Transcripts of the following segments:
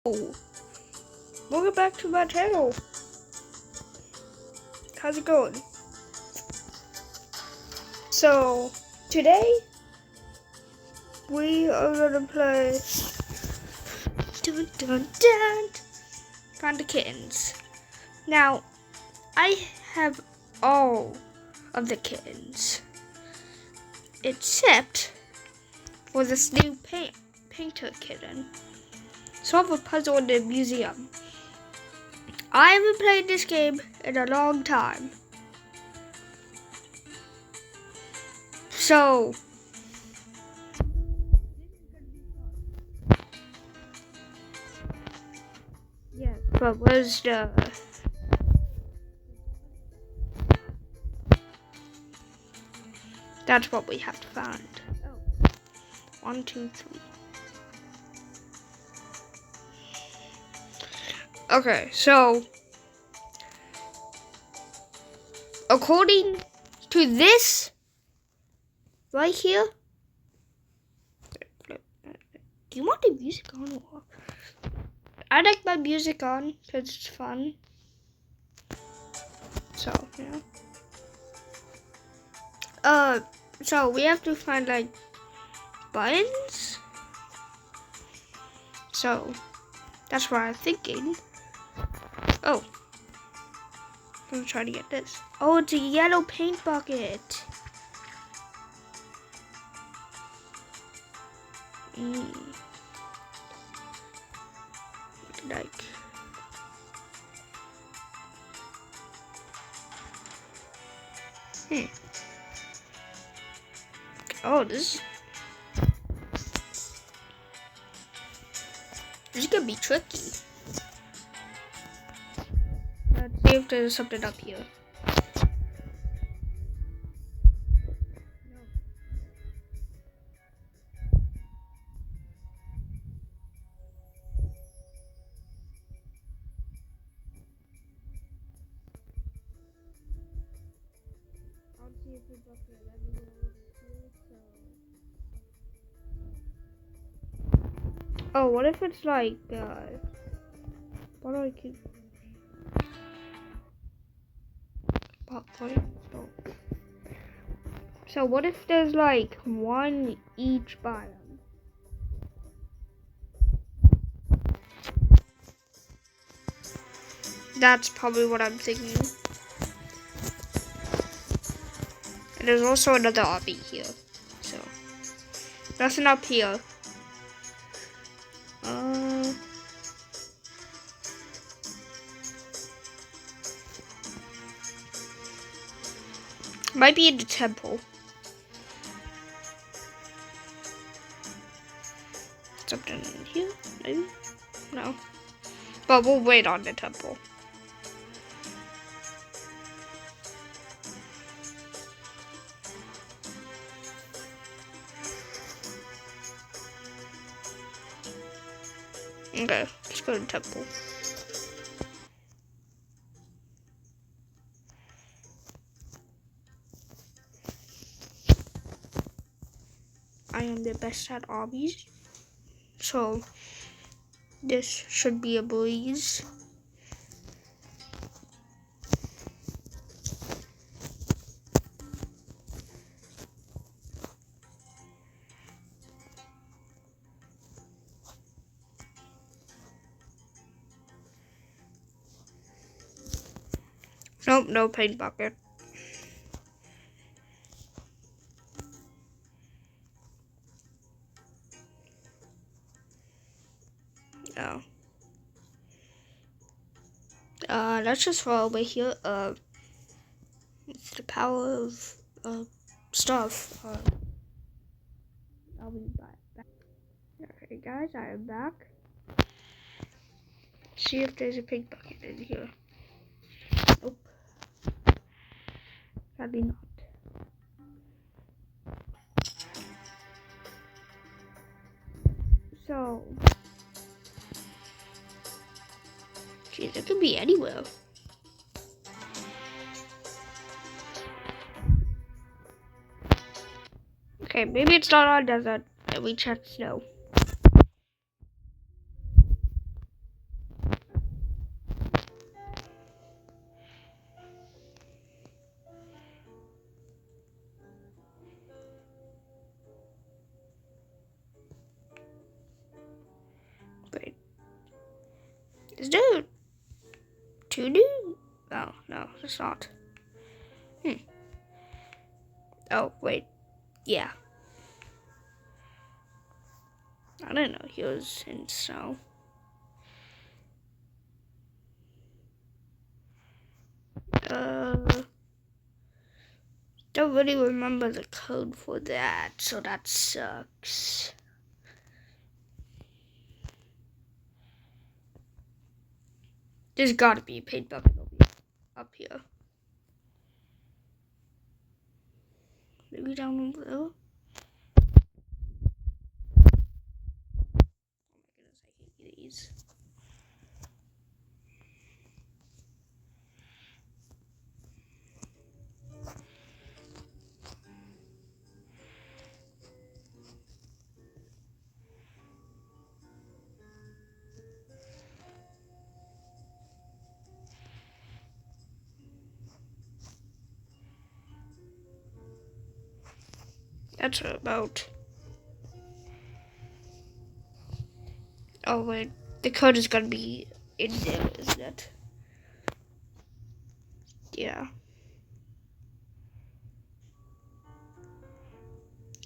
Welcome back to my channel. How's it going? So today we are gonna play Find the Kittens. Now I have all of the kittens except for this new painter kitten. Solve a puzzle in the museum. I haven't played this game in a long time. So, yeah, but where's the... That's what we have to find. Oh. 1, 2, 3. Okay, so according to this right here, do you want the music on or off? I like my music on because it's fun. So, yeah. So we have to find like buttons. So that's what I'm thinking. Oh, I'm gonna try to get this. Oh, it's a yellow paint bucket. Like, oh, this is gonna be tricky. Let's see if there's something up here. I'll see if it's up here. Let me know here. Oh, what if it's like, what do I keep? Popcorn. Oh. So what if there's like one each biome? That's probably what I'm thinking. And there's also another obby here. So nothing up here. Might be in the temple. Something in here, maybe? No. But we'll wait on the temple. Okay, let's go to the temple. I am the best at obbies, so this should be a breeze. Nope, no paint bucket. Oh. Let's just throw over here. It's the power of stuff. I'll be back. Okay, guys, I am back. See if there's a pink bucket in here. Nope. Sadly not. So, geez, it could be anywhere. Okay, maybe it's not on desert, and we check snow. Is there two dudes? Oh, no, it's not. Oh, wait. Yeah. I didn't know he was in snow. Don't really remember the code for that, so that sucks. There's gotta be a paint bucket up here. Maybe down below? Oh my goodness, I hate these. That's about. Oh wait, the code is gonna be in there, isn't it? Yeah.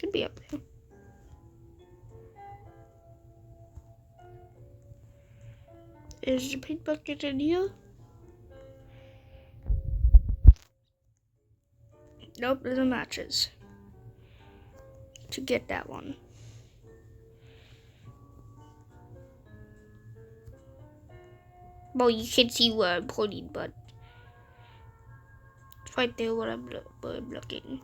Could be up here. Is the paint bucket in here? Nope, there's no matches. To get that one. Well, you can see where I'm pointing, but it's right there where I'm looking.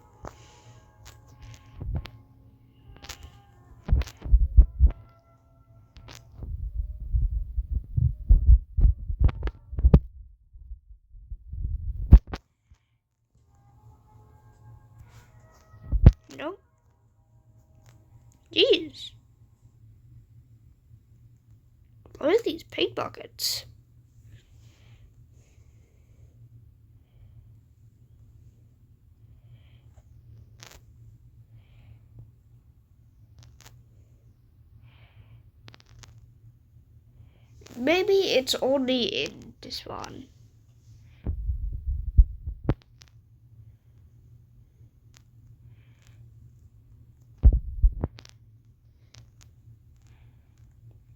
Nope. Jeez. What are these paint buckets? Maybe it's only in this one.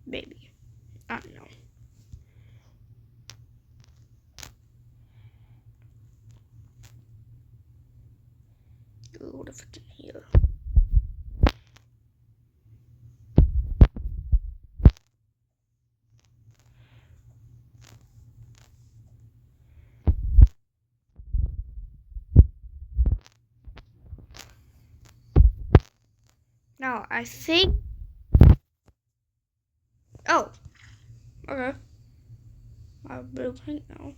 Maybe. I don't know. Ooh, what if it's in here? Now, I think... Oh. Okay. I have blue paint now.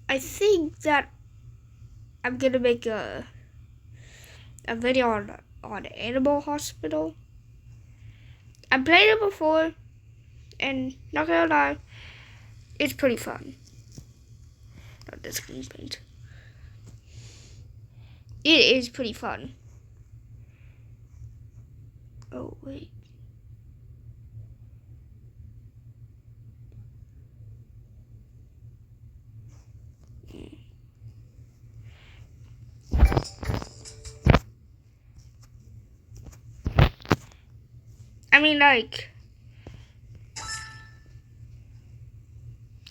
I think that I'm gonna make a video on Animal Hospital. I played it before, and not gonna lie, it's pretty fun. Not this green paint. It is pretty fun. Oh wait. I mean, like,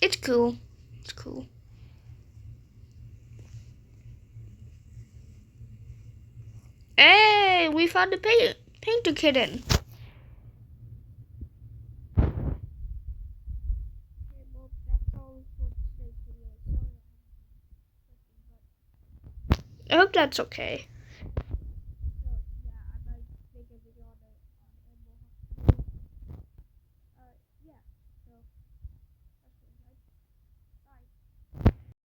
it's cool. It's cool. Hey, we found the painter kitten. I hope that's okay.